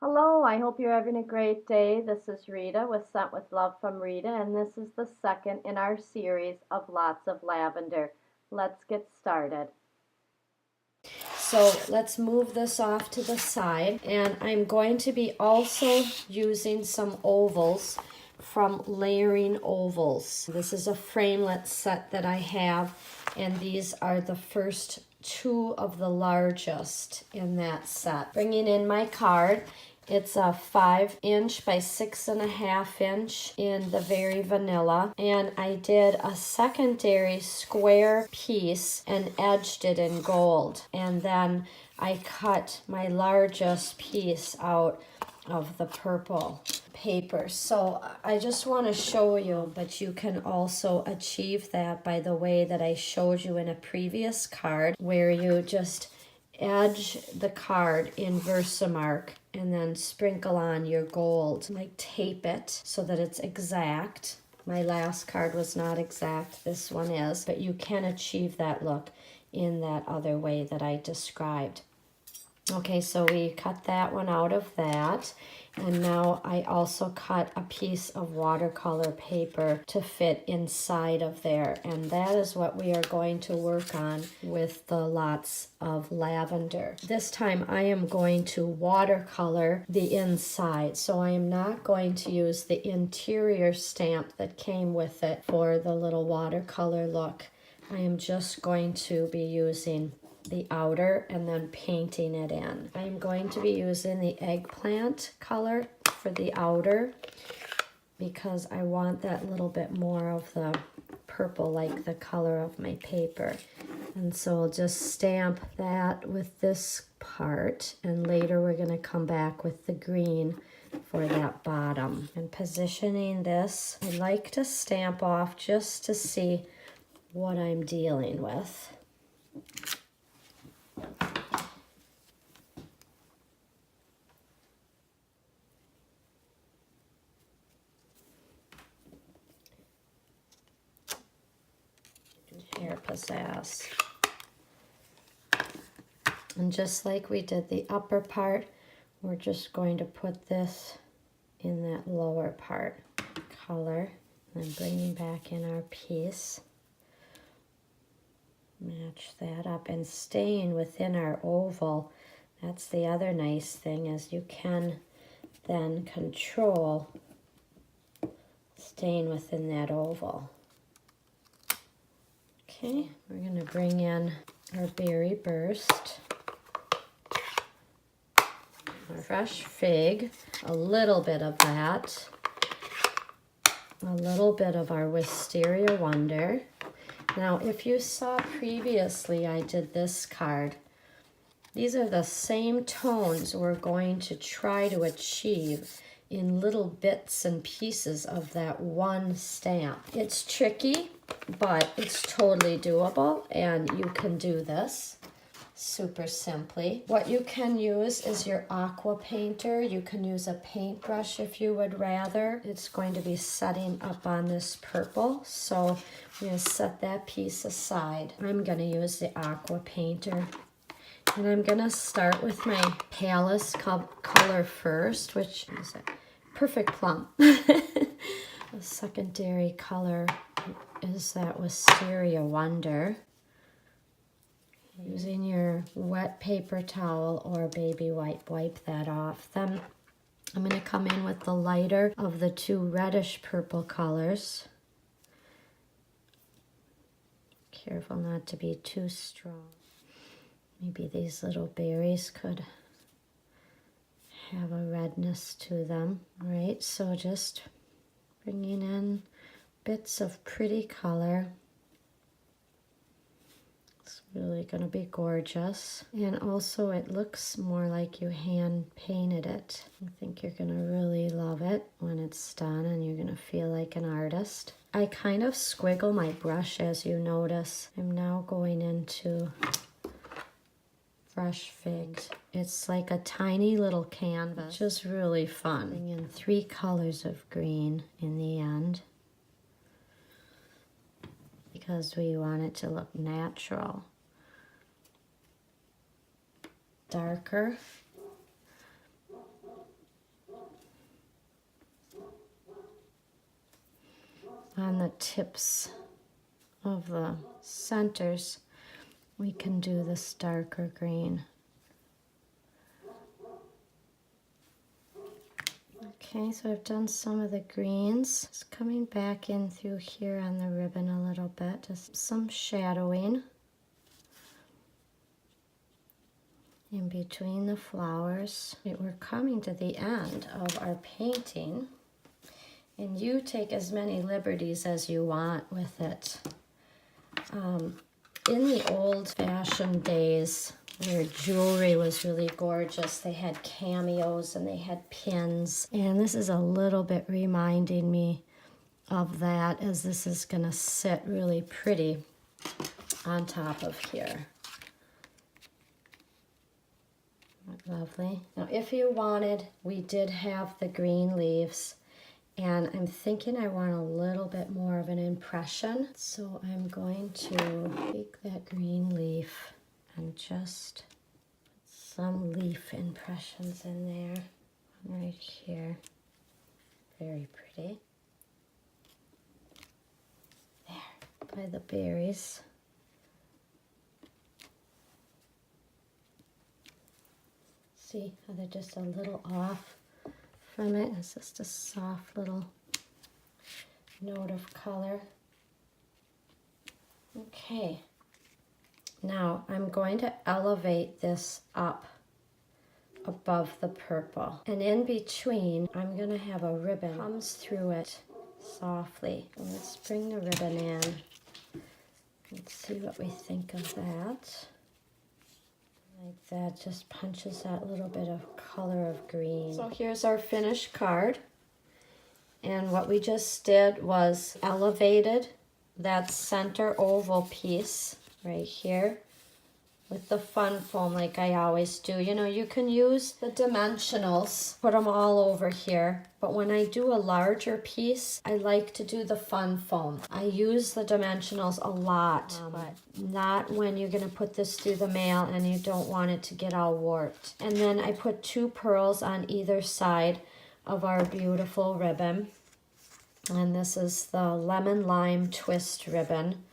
Hello, I hope you're having a great day. This is Rita with Scent with Love from Rita, and this is the second in our series of Lots of Lavender. Let's get started. So let's move this off to the side, and I'm going to be also using some ovals from Layering Ovals. This is a framelit set that I have, and these are the first two of the largest in that set. Bringing in my card, it's a 5" by 6.5" in the Very Vanilla, and I did a secondary square piece and edged it in gold, and then I cut my largest piece out of the purple paper. So I just want to show you, but you can also achieve that by the way that I showed you in a previous card, where you just edge the card in Versamark and then sprinkle on your gold, like tape it so that it's exact. My last card was not exact, this one is, but you can achieve that look in that other way that I described. Okay, so we cut that one out of that, and now I also cut a piece of watercolor paper to fit inside of there, and that is what we are going to work on with the Lots of Lavender. This time I am going to watercolor the inside, so I am not going to use the interior stamp that came with it for the little watercolor look. I am just going to be using the outer and then painting it in. I'm going to be using the eggplant color for the outer because I want that little bit more of the purple like the color of my paper. And so I'll just stamp that with this part, and later we're going to come back with the green for that bottom. And positioning this, I like to stamp off just to see what I'm dealing with. Hair pizzazz. And just like we did the upper part, we're just going to put this in that lower part. Color, and then bringing back in our piece. Match that up and staying within our oval. That's the other nice thing, is you can then control staying within that oval. Okay, we're going to bring in our berry burst, our fresh fig, a little bit of that, a little bit of our Wisteria Wonder. Now, if you saw previously, I did this card. These are the same tones we're going to try to achieve in little bits and pieces of that one stamp. It's tricky, but it's totally doable, and you can do this super simply. What you can use is your aqua painter. You can use a paintbrush if you would rather. It's going to be setting up on this purple, so I'm going to set that piece aside. I'm going to use the aqua painter. And I'm going to start with my palest color first, which is a Perfect Plum. The secondary color is that Wisteria Wonder. Using your wet paper towel or baby wipe that off. Then I'm going to come in with the lighter of the two reddish purple colors. Careful not to be too strong. Maybe these little berries could have a redness to them, right? So just bringing in bits of pretty color. It's really going to be gorgeous. And also it looks more like you hand painted it. I think you're going to really love it when it's done, and you're going to feel like an artist. I kind of squiggle my brush, as you notice. I'm now going into fresh figs. It's like a tiny little canvas, which is really fun. Bring in 3 colors of green in the end because we want it to look natural. Darker on the tips of the centers, we can do this darker green. Okay, so I've done some of the greens. Just coming back in through here on the ribbon a little bit, just some shadowing in between the flowers. We're coming to the end of our painting, and you take as many liberties as you want with it. In the old-fashioned days, where jewelry was really gorgeous, they had cameos and they had pins. And this is a little bit reminding me of that, as this is going to sit really pretty on top of here. Lovely. Now, if you wanted, we did have the green leaves, and I'm thinking I want a little bit more of an impression. So I'm going to take that green leaf and just put some leaf impressions in there. Right here. Very pretty. There, by the berries. See how they're just a little off from it. It's just a soft little note of color. Okay. Now I'm going to elevate this up above the purple. And in between, I'm going to have a ribbon comes through it softly. Let's bring the ribbon in. Let's see what we think of that. Like that, just punches that little bit of color of green. So here's our finished card. And what we just did was elevated that center oval piece right here with the fun foam like I always do. You know, you can use the dimensionals, put them all over here, but when I do a larger piece, I like to do the fun foam. I use the dimensionals a lot, but not when you're gonna put this through the mail and you don't want it to get all warped. And then I put 2 pearls on either side of our beautiful ribbon. And this is the lemon lime twist ribbon.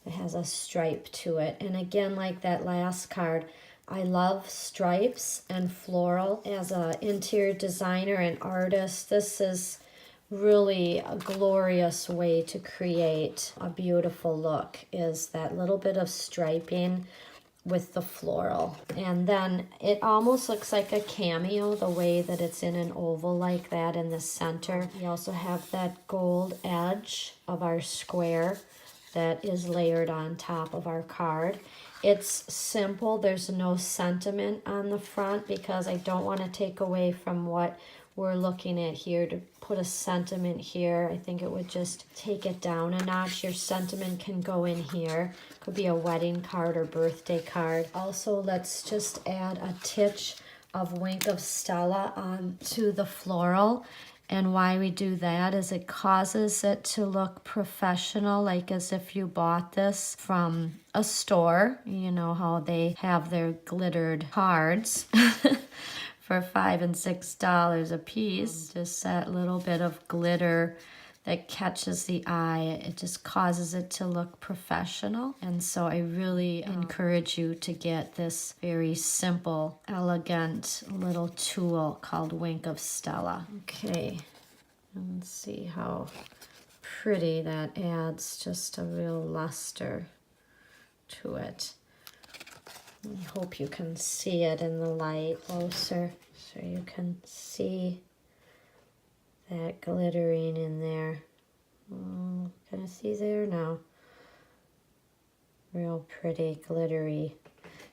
It has a stripe to it. And again, like that last card, I love stripes and floral. As an interior designer and artist, this is really a glorious way to create a beautiful look, is that little bit of striping with the floral. And then it almost looks like a cameo, the way that it's in an oval like that in the center. We also have that gold edge of our square that is layered on top of our card. It's simple. There's no sentiment on the front because I don't want to take away from what we're looking at here. To put a sentiment here, I think it would just take it down a notch. Your sentiment can go in here. Could be a wedding card or birthday card. Also, let's just add a titch of Wink of Stella onto the floral. And why we do that is it causes it to look professional, like as if you bought this from a store. You know how they have their glittered cards for $5 and $6 a piece. Just that little bit of glitter that catches the eye. It just causes it to look professional. And so I really encourage you to get this very simple, elegant little tool called Wink of Stella. Okay, let's see how pretty that adds just a real luster to it. I hope you can see it in the light closer so you can see that glittering in there. Oh, can I see there now? Real pretty, glittery.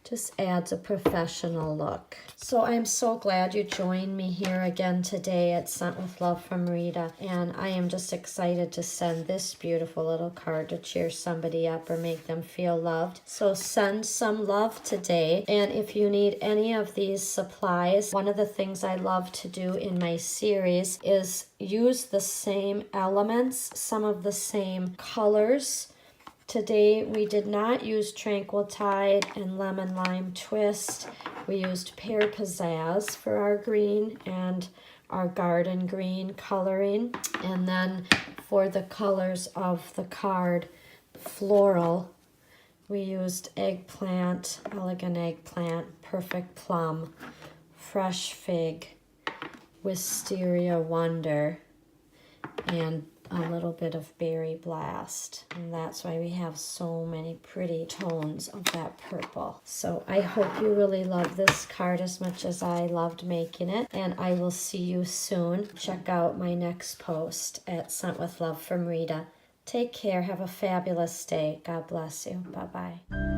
Just adds a professional look. So I'm so glad you joined me here again today at Sent with Love from Rita. And I am just excited to send this beautiful little card to cheer somebody up or make them feel loved. So send some love today. And if you need any of these supplies, one of the things I love to do in my series is use the same elements, some of the same colors. Today we did not use Tranquil Tide and Lemon Lime Twist. We used Pear Pizzazz for our green and our garden green coloring. And then For the colors of the card, floral, we used eggplant, elegant eggplant, perfect plum, fresh fig, wisteria wonder, and a little bit of berry blast. And that's why we have so many pretty tones of that purple. So I hope you really love this card as much as I loved making it. And I will see you soon. Check out my next post at Sent with Love from Rita. Take care. Have a fabulous day. God bless you. Bye-bye.